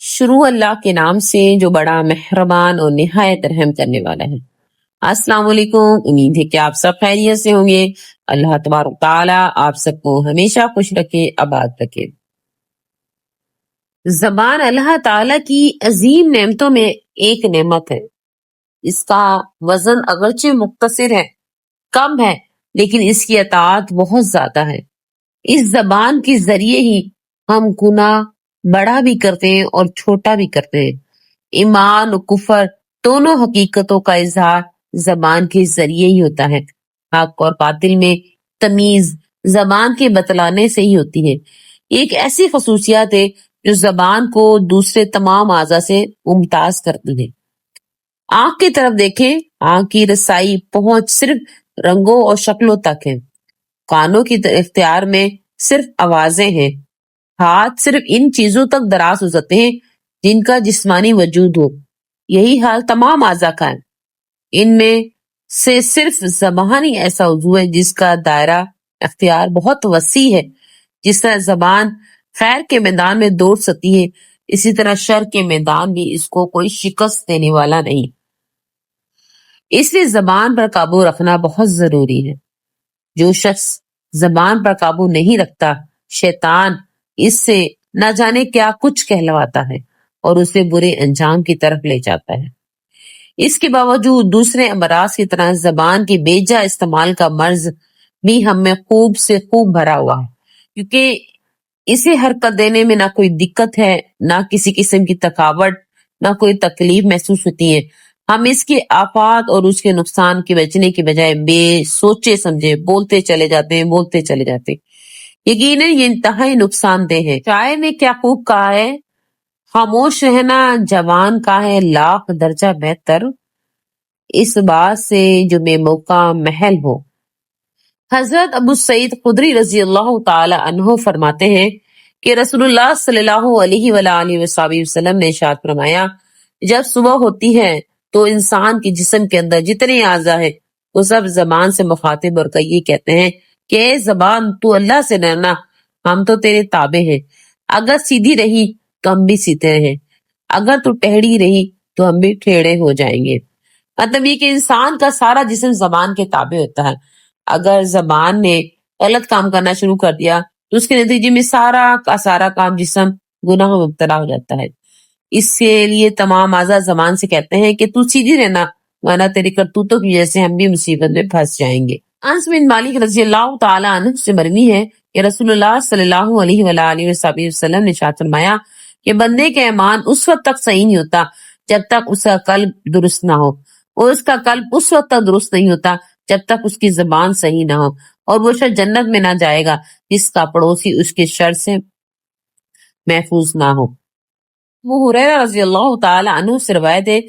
شروع اللہ کے نام سے جو بڑا مہربان اور نہایت رحم کرنے والا ہے۔ السلام علیکم، امید ہے کہ آپ سب خیریت سے ہوں گے۔ اللہ تبارک تعالیٰ آپ سب کو ہمیشہ خوش رکھے، آباد رکھے۔ زبان اللہ تعالیٰ کی عظیم نعمتوں میں ایک نعمت ہے۔ اس کا وزن اگرچہ مختصر ہے، کم ہے، لیکن اس کی اطاعت بہت زیادہ ہے۔ اس زبان کے ذریعے ہی ہم گناہ بڑا بھی کرتے ہیں اور چھوٹا بھی کرتے ہیں۔ ایمان و کفر دونوں حقیقتوں کا اظہار زبان کے ذریعے ہی ہوتا ہے۔ حق اور باطل میں تمیز زبان کے بتلانے سے ہی ہوتی ہے۔ ایک ایسی خصوصیات ہے جو زبان کو دوسرے تمام اعضاء سے ممتاز کرتی ہے۔ آنکھ کی طرف دیکھیں، آنکھ کی رسائی پہنچ صرف رنگوں اور شکلوں تک ہے۔ کانوں کی اختیار میں صرف آوازیں ہیں۔ ہاتھ صرف ان چیزوں تک دراز ہو سکتے ہیں جن کا جسمانی وجود ہو۔ یہی حال تمام اعضاء کا ہے۔ ان میں سے صرف زبان ہی ایسا عضو ہے جس کا دائرہ اختیار بہت وسیع ہے۔ جس طرح زبان خیر کے میدان میں دوڑ سکتی ہے، اسی طرح شر کے میدان بھی اس کو کوئی شکست دینے والا نہیں۔ اس لیے زبان پر قابو رکھنا بہت ضروری ہے۔ جو شخص زبان پر قابو نہیں رکھتا، شیطان اس سے نہ جانے کیا کچھ کہلواتا ہے اور اسے برے انجام کی طرف لے جاتا ہے۔ اس کے باوجود دوسرے امراض کی طرح زبان کے بیجا استعمال کا مرض بھی ہم میں خوب سے خوب بھرا ہوا ہے، کیونکہ اسے حرکت دینے میں نہ کوئی دقت ہے، نہ کسی قسم کی تھکاوٹ، نہ کوئی تکلیف محسوس ہوتی ہے۔ ہم اس کے آفات اور اس کے نقصان کے بچنے کی بجائے بے سوچے سمجھے بولتے چلے جاتے ہیں۔ یقیناً یہ انتہائی نقصان دہ ہے۔ شاعر نے کیا خوب کہا ہے، خاموش رہنا جوان کا ہے لاکھ درجہ بہتر، اس بات سے جو بے موقع محل ہو۔ حضرت ابو سعید خدری رضی اللہ تعالی عنہ فرماتے ہیں کہ رسول اللہ صلی اللہ علیہ وآلہ وسلم نے ارشاد فرمایا، جب صبح ہوتی ہے تو انسان کے جسم کے اندر جتنے اعضاء ہیں وہ سب زبان سے مخاطب اور یہ کہتے ہیں کہ اے زبان تو اللہ سے ڈرنا، ہم تو تیرے تابع ہیں۔ اگر سیدھی رہی تو ہم بھی سیدھے رہیں، اگر تو ٹیڑھی رہی تو ہم بھی ٹیڑھے ہو جائیں گے۔ مطلب یہ کہ انسان کا سارا جسم زبان کے تابع ہوتا ہے۔ اگر زبان نے غلط کام کرنا شروع کر دیا تو اس کے نتیجے میں سارا کا سارا کام جسم گناہ میں مبتلا ہو جاتا ہے۔ اس کے لیے تمام اعضاء زبان سے کہتے ہیں کہ تو سیدھی رہنا، ورنہ تیری کرتوتوں کی وجہ سے ہم بھی مصیبت میں پھنس جائیں گے۔ انس بن مالک رضی اللہ تعالی عنہ سے مروی ہے کہ رسول اللہ صلی اللہ علیہ وآلہ وسلم نے ارشاد فرمایا کہ بندے کا ایمان اس وقت تک صحیح نہیں ہوتا جب تک اس کا قلب درست نہ ہو، اور اس کا قلب اس وقت تک درست نہیں ہوتا جب تک اس کی زبان صحیح نہ ہو، اور وہ شخص جنت میں نہ جائے گا جس کا پڑوسی اس کے شر سے محفوظ نہ ہو۔ ابو ہریرہ رضی اللہ تعالی عنہ سے روایت ہے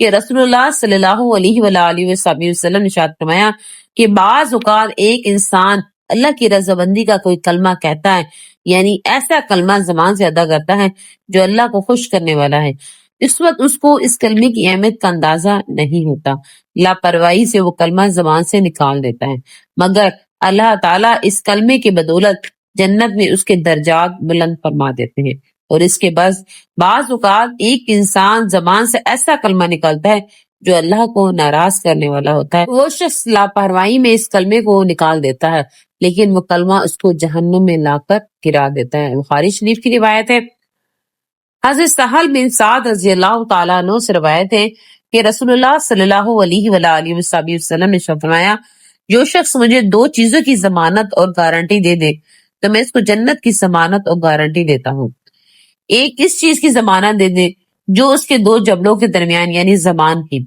کہ رسول اللہ صلی اللہ علیہ وآلہ وسلم نے ارشاد فرمایا کہ بعض اوقات ایک انسان اللہ کی رضامندی کا کوئی کلمہ کہتا ہے، یعنی ایسا کلمہ زبان سے ادا کرتا ہے جو اللہ کو خوش کرنے والا ہے۔ اس وقت اس کو اس کلمے کی اہمیت کا اندازہ نہیں ہوتا، لاپرواہی سے وہ کلمہ زبان سے نکال دیتا ہے، مگر اللہ تعالیٰ اس کلمے کے بدولت جنت میں اس کے درجات بلند فرما دیتے ہیں۔ اور اس کے بعض اوقات ایک انسان زبان سے ایسا کلمہ نکالتا ہے جو اللہ کو ناراض کرنے والا ہوتا ہے، وہ شخص لاپرواہی میں اس کلمے کو نکال دیتا ہے، لیکن وہ کلمہ اس کو جہنم میں لا کر گرا دیتا ہے۔ بخاری شریف کی روایت ہے۔ حضرت سہل بن سعد رضی اللہ تعالیٰ عنہ سے روایت ہے کہ رسول اللہ صلی اللہ علیہ وآلہ وسلم نے فرمایا، جو شخص مجھے دو چیزوں کی ضمانت اور گارنٹی دے دے تو میں اس کو جنت کی ضمانت اور گارنٹی دیتا ہوں۔ ایک اس چیز کی ضمانت دے دے جو اس کے دو جبڑوں کے درمیان یعنی زبان کی،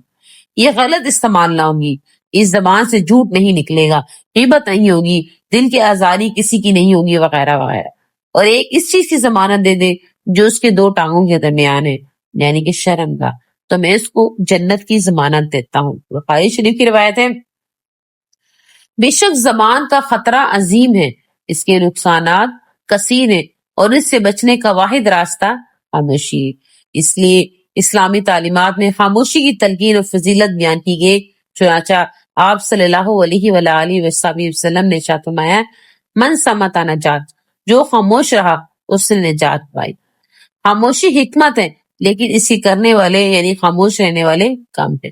یہ غلط استعمال نہ ہوگی، اس زبان سے جھوٹ نہیں نکلے گا، غیبت نہیں ہوگی، دل کی آزاری کسی کی نہیں ہوگی، وغیرہ وغیرہ۔ اور ایک اس چیز کی ضمانت دے دے جو اس کے دو ٹانگوں کے درمیان ہے، یعنی کہ شرم کا، تو میں اس کو جنت کی ضمانت دیتا ہوں۔ بخاری شریف کی روایت ہے۔ بے شک زبان کا خطرہ عظیم ہے، اس کے نقصانات کثیر ہیں، اور اس سے بچنے کا واحد راستہ خاموشی ہے۔ اس لیے اسلامی تعلیمات میں خاموشی کی تلقین اور فضیلت بیان کی گئی، چنانچہ آپ صلی اللہ علیہ وآلہ وسلم نے ارشاد فرمایا، من صمت نجات، جو خاموش رہا اس نے نجات پائی۔ خاموشی حکمت ہے، لیکن اسی کرنے والے یعنی خاموش رہنے والے کام ہے۔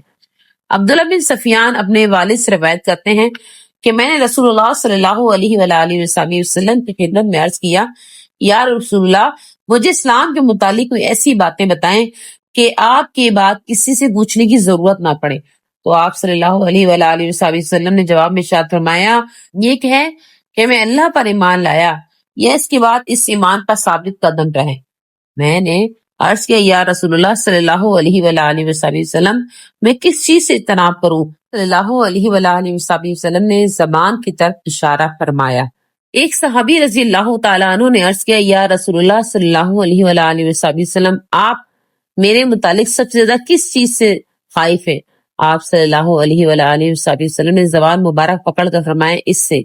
عبداللہ بن سفیان اپنے والد سے روایت کرتے ہیں کہ میں نے رسول اللہ صلی اللہ علیہ وآلہ وسلم کی خدمت میں عرض کیا، یا رسول اللہ، مجھے اسلام کے متعلق کوئی ایسی باتیں بتائیں کہ آپ کے بعد کسی سے پوچھنے کی ضرورت نہ پڑے۔ تو آپ صلی اللہ علیہ وآلہ وسلم نے جواب میں ارشاد فرمایا، یہ کہ میں اللہ پر ایمان لایا، یا اس کے بعد اس ایمان پر ثابت قدم رہے۔ میں نے عرض کیا، یا رسول اللہ صلی اللہ علیہ وآلہ وسلم، میں کس چیز سے اجتناب کروں؟ صلی اللہ علیہ وآلہ وسلم نے زبان کی طرف اشارہ فرمایا۔ ایک صحابی رضی اللہ تعالیٰ عنہ نے عرض کیا، یا رسول اللہ صلی اللہ علیہ وآلہ وسلم، آپ میرے متعلق سب سے زیادہ کس چیز سے خائف ہے؟ آپ صلی اللہ علیہ وآلہ وسلم نے زبان مبارک پکڑ کر فرمایا، اس سے۔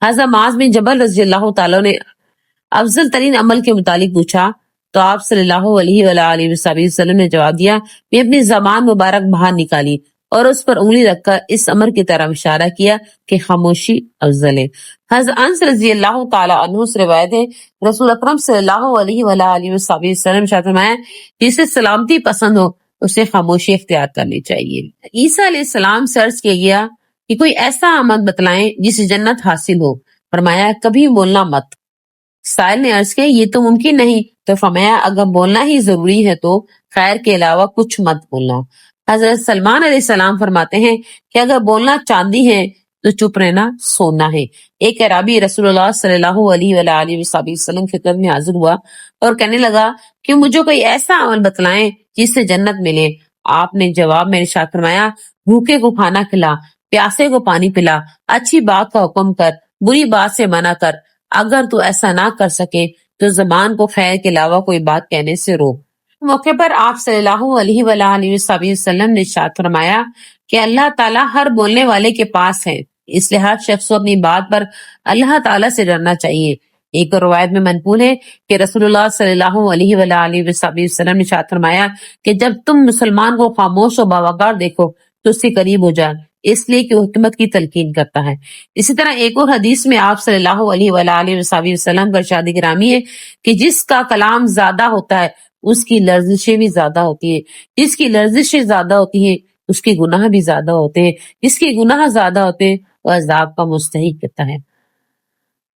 حضرت معاذ بن جبل رضی اللہ تعالیٰ نے افضل ترین عمل کے متعلق پوچھا تو آپ صلی اللہ علیہ وآلہ وسلم نے جواب دیا، میں اپنی زبان مبارک باہر نکالی اور اس پر انگلی رکھ کر اس امر کی طرف اشارہ کیا کہ خاموشی افضل ہے۔ حضرت انس رضی اللہ تعالیٰ عنہ سے روایت ہے، رسول اکرم صلی اللہ علیہ وآلہ وسلم نے فرمایا، جسے سلامتی پسند ہو اسے خاموشی اختیار کرنی چاہیے۔ عیسیٰ علیہ السلام سے عرض کیا گیا کہ کوئی ایسا عمل بتلائیں جسے جنت حاصل ہو۔ فرمایا، کبھی بولنا مت۔ سائل نے عرض کیا، یہ تو ممکن نہیں۔ تو فرمایا، اگر بولنا ہی ضروری ہے تو خیر کے علاوہ کچھ مت بولنا۔ حضرت سلمان علیہ السلام فرماتے ہیں کہ اگر بولنا چاندی ہے تو چپ رہنا سونا ہے۔ ایک اعرابی رسول اللہ صلی اللہ علیہ وآلہ وسلم کی خدمت میں حاضر ہوا اور کہنے لگا کہ مجھے کوئی ایسا عمل بتلائیں جس سے جنت ملے۔ آپ نے جواب میں ارشاد فرمایا، بھوکے کو کھانا کھلا، پیاسے کو پانی پلا، اچھی بات کا حکم کر، بری بات سے منع کر، اگر تو ایسا نہ کر سکے تو زبان کو خیر کے علاوہ کوئی بات کہنے سے روک۔ موقع پر آپ صلی اللہ علیہ وآلہ وسلم نے ارشاد فرمایا کہ اللہ تعالیٰ ہر بولنے والے کے پاس ہے، اس لیے ہر شخص کو اپنی بات پر اللہ تعالیٰ سے ڈرنا چاہیے۔ ایک روایت میں منقول ہے کہ رسول اللہ صلی اللہ علیہ وآلہ وسلم نے ارشاد فرمایا کہ جب تم مسلمان کو خاموش و باوقار دیکھو تو اس کے قریب ہو جائے، اس لیے کہ وہ حکمت کی تلقین کرتا ہے۔ اسی طرح ایک اور حدیث میں آپ صلی اللہ علیہ وآلہ وسلم کا ارشاد گرامی ہے کہ جس کا کلام زیادہ ہوتا ہے اس کی لرزشیں بھی زیادہ ہوتی ہے، جس کی لرزشیں زیادہ ہوتی ہیں اس کے گناہ بھی زیادہ ہوتے ہیں، جس کے گناہ زیادہ ہوتے ہیں وہ عذاب کا مستحق ہوتا ہے۔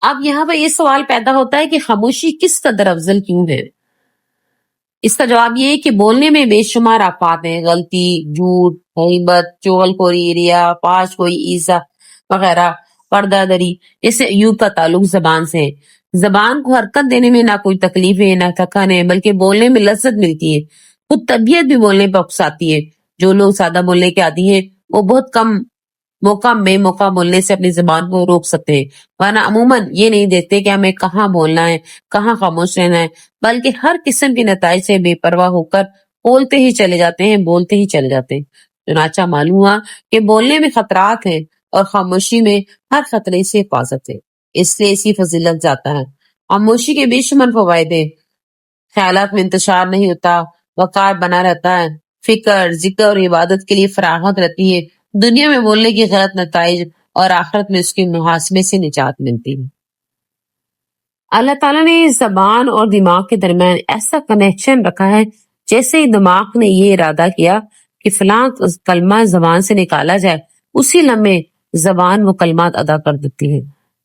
اب یہاں پر یہ سوال پیدا ہوتا ہے کہ خاموشی کس قدر افضل کیوں ہے؟ اس کا جواب یہ ہے کہ بولنے میں بے شمار آفات ہیں، غلطی، جھوٹ، غیبت، چغل خوری، ریا، پاش گوئی، ایذا وغیرہ، پردہ دری۔ اس ایوب کا تعلق زبان سے ہے۔ زبان کو حرکت دینے میں نہ کوئی تکلیف ہے نہ تھکن ہے، بلکہ بولنے میں لذت ملتی ہے۔ خود طبیعت بھی بولنے پر اکساتی ہے۔ جو لوگ زیادہ بولنے کے عادی ہیں وہ بہت کم بے موقع بولنے سے اپنی زبان کو روک سکتے ہیں، ورنہ عموماً یہ نہیں دیکھتے کہ ہمیں کہاں بولنا ہے، کہاں خاموش رہنا ہے، بلکہ ہر قسم کے نتائج سے بے پرواہ ہو کر بولتے ہی چلے جاتے ہیں۔ چنانچہ معلوم ہوا کہ بولنے میں خطرات ہیں اور خاموشی میں ہر خطرے سے حفاظت ہے، اس لیے اسی فضیلت جاتا ہے۔ خاموشی کے بے شمار فوائد ہیں۔ خیالات میں انتشار نہیں ہوتا، وقار بنا رہتا ہے، فکر، ذکر اور عبادت کے لیے فراغت رہتی ہے، دنیا میں بولنے کی غلط نتائج اور آخرت میں اس کے محاسبے سے نجات ملتی ہے۔ اللہ تعالیٰ نے زبان اور دماغ کے درمیان ایسا کنیکشن رکھا ہے، جیسے ہی دماغ نے یہ ارادہ کیا کہ فلاں کلمہ زبان سے نکالا جائے، اسی لمحے زبان وہ کلمات ادا کر دیتی ہے۔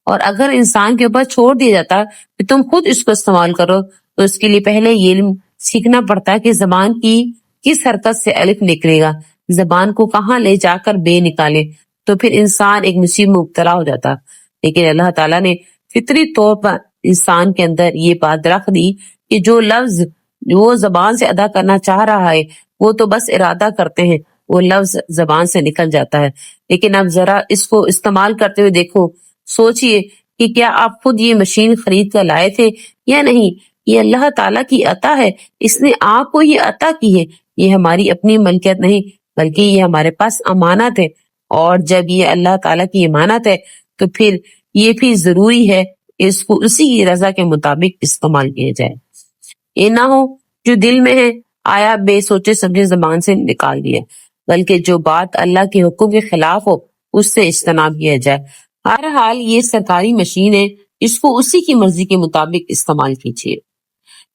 اور اگر انسان کے اوپر چھوڑ دیا جاتا کہ تم خود اس کو استعمال کرو تو اس کے لیے پہلے یہ علم سیکھنا پڑتا ہے کہ زبان کی کس حرکت سے الف نکلے گا، زبان کو کہاں لے جا کر بے نکالے، تو پھر انسان ایک مصیبت میں مبتلا ہو جاتا۔ لیکن اللہ تعالیٰ نے فطری طور پر انسان کے اندر یہ بات رکھ دی کہ جو لفظ وہ زبان سے ادا کرنا چاہ رہا ہے وہ تو بس ارادہ کرتے ہیں، وہ لفظ زبان سے نکل جاتا ہے۔ لیکن اب ذرا اس کو استعمال کرتے ہوئے دیکھو، سوچئے کہ کیا آپ خود یہ مشین خرید کر لائے تھے یا نہیں؟ یہ اللہ تعالیٰ کی عطا ہے، اس نے آپ کو یہ عطا کی ہے، یہ ہماری اپنی ملکیت نہیں بلکہ یہ ہمارے پاس امانت ہے۔ اور جب یہ اللہ تعالیٰ کی امانت ہے تو پھر یہ بھی ضروری ہے اس کو اسی کی رضا کے مطابق استعمال کیا جائے۔ یہ نہ ہو جو دل میں ہے آیا بے سوچے سمجھے زبان سے نکال دیا، بلکہ جو بات اللہ کے حکم کے خلاف ہو اس سے اجتناب کیا جائے۔ ہر حال یہ سرکاری مشین ہے، اس کو اسی کی مرضی کے مطابق استعمال کیجیے۔